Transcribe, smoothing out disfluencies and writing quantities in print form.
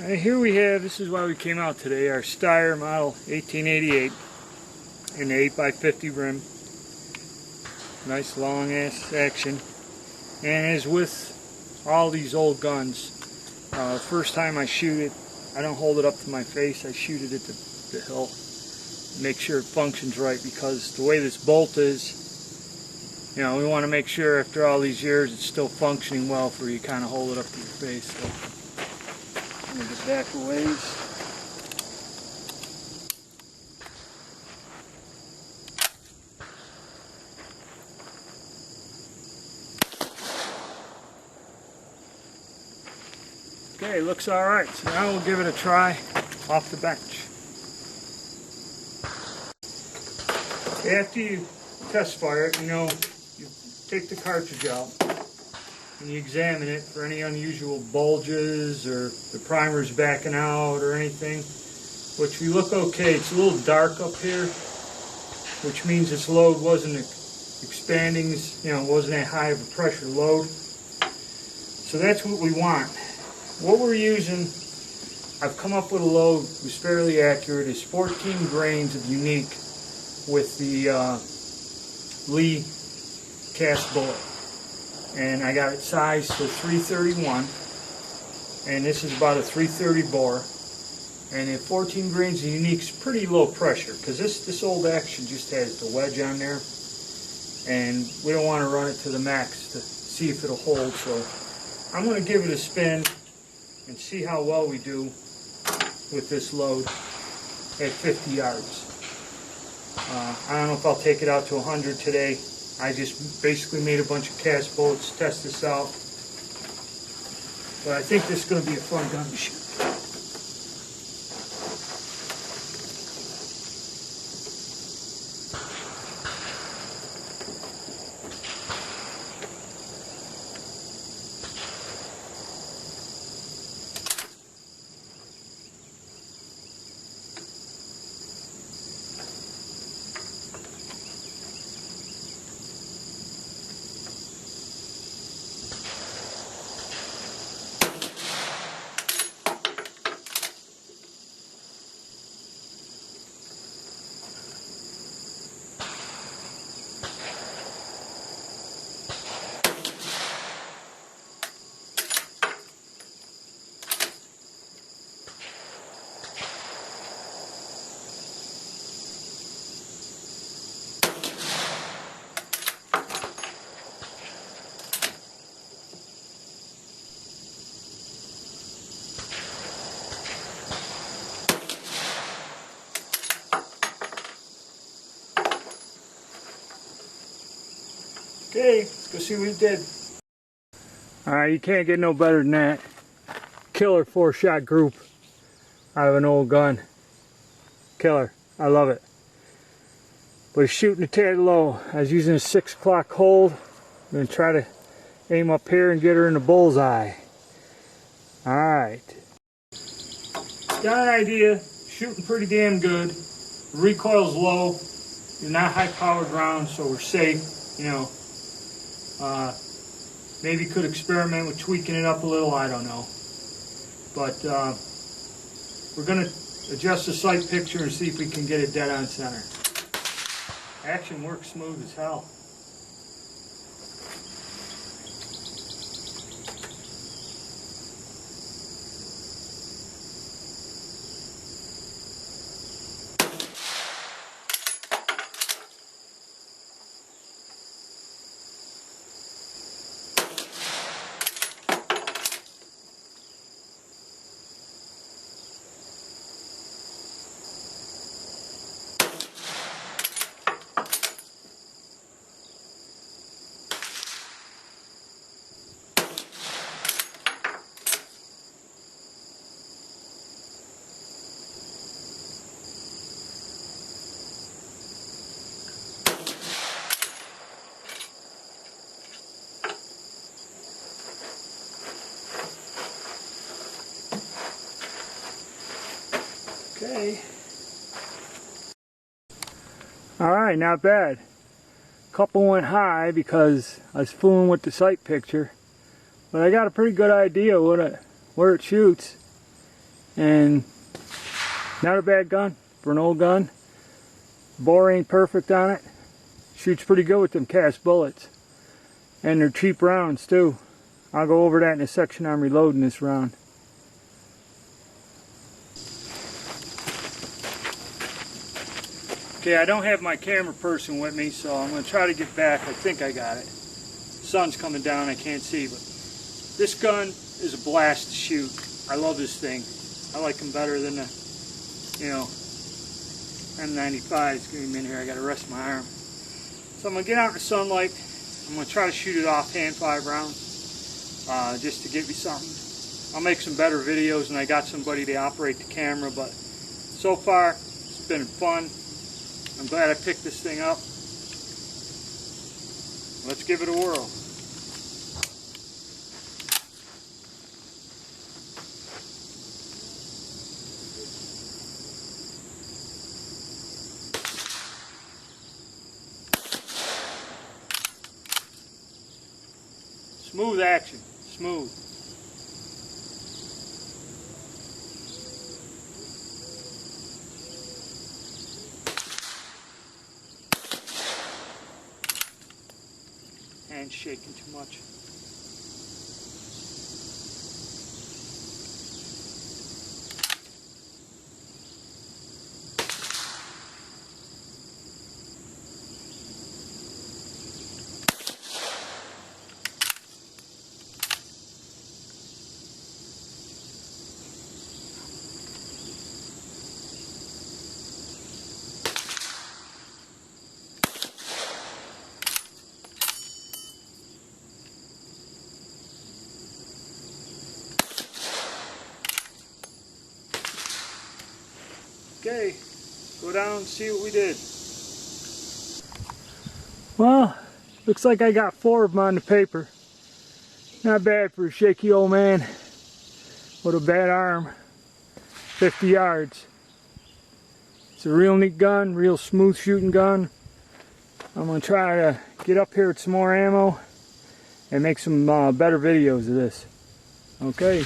Here we have, this is why we came out today, our Steyr model 1888 in the 8x50 rim. Nice long ass action. And as with all these old guns, first time I shoot it, I don't hold it up to my face, I shoot it at the hill. Make sure it functions right, because the way this bolt is, you know, we want to make sure after all these years it's still functioning well for you kind of hold it up to your face. So I'm going to get back a ways. Okay, looks alright, so now we'll give it a try off the bench. After you test fire it, you take the cartridge out and you examine it for any unusual bulges or the primer's backing out or anything, which we look okay. It's a little dark up here, which means this load wasn't expanding, wasn't that high of a pressure load. So that's what we want. What we're using, I've come up with a load that was fairly accurate, is 14 grains of unique with the Lee cast bullet. And I got it sized to 331, and this is about a 330 bore. And at 14 grains of unique is pretty low pressure, because this old action just has the wedge on there, and we don't want to run it to the max to see if it'll hold. So I'm going to give it a spin and see how well we do with this load at 50 yards. I don't know if I'll take it out to 100 today. I just basically made a bunch of cast bullets, test this out. But I think this is going to be a fun gun to shoot. Okay, let's go see what he did. Alright, you can't get no better than that. Killer 4-shot group out of an old gun. Killer. I love it. But he's shooting a tad low. I was using a 6 o'clock hold. I'm going to try to aim up here and get her in the bullseye. Alright. Got an idea. Shooting pretty damn good. The recoil's low. They're not high-powered rounds, so we're safe. Maybe could experiment with tweaking it up a little, I don't know. But we're going to adjust the sight picture and see if we can get it dead on center. Action works smooth as hell. Okay. Alright, not bad. Couple went high because I was fooling with the sight picture. But I got a pretty good idea where it shoots. and not a bad gun for an old gun. Bore ain't perfect on it. Shoots pretty good with them cast bullets. And they're cheap rounds too. I'll go over that in a section on reloading this round. Okay, I don't have my camera person with me, so I'm going to try to get back. I think I got it. Sun's coming down, I can't see, but this gun is a blast to shoot. I love this thing. I like them better than the, M95s. Give me a minute here, I got to rest my arm. So I'm going to get out in the sunlight. I'm going to try to shoot it offhand 5 rounds, just to get me something. I'll make some better videos when I got somebody to operate the camera, but so far it's been fun. I'm glad I picked this thing up. Let's give it a whirl. Smooth action, smooth. Hands shaking too much. Okay, go down and see what we did. Well, looks like I got 4 of them on the paper. Not bad for a shaky old man with a bad arm. 50 yards. It's a real neat gun, real smooth shooting gun. I'm going to try to get up here with some more ammo and make some better videos of this. Okay.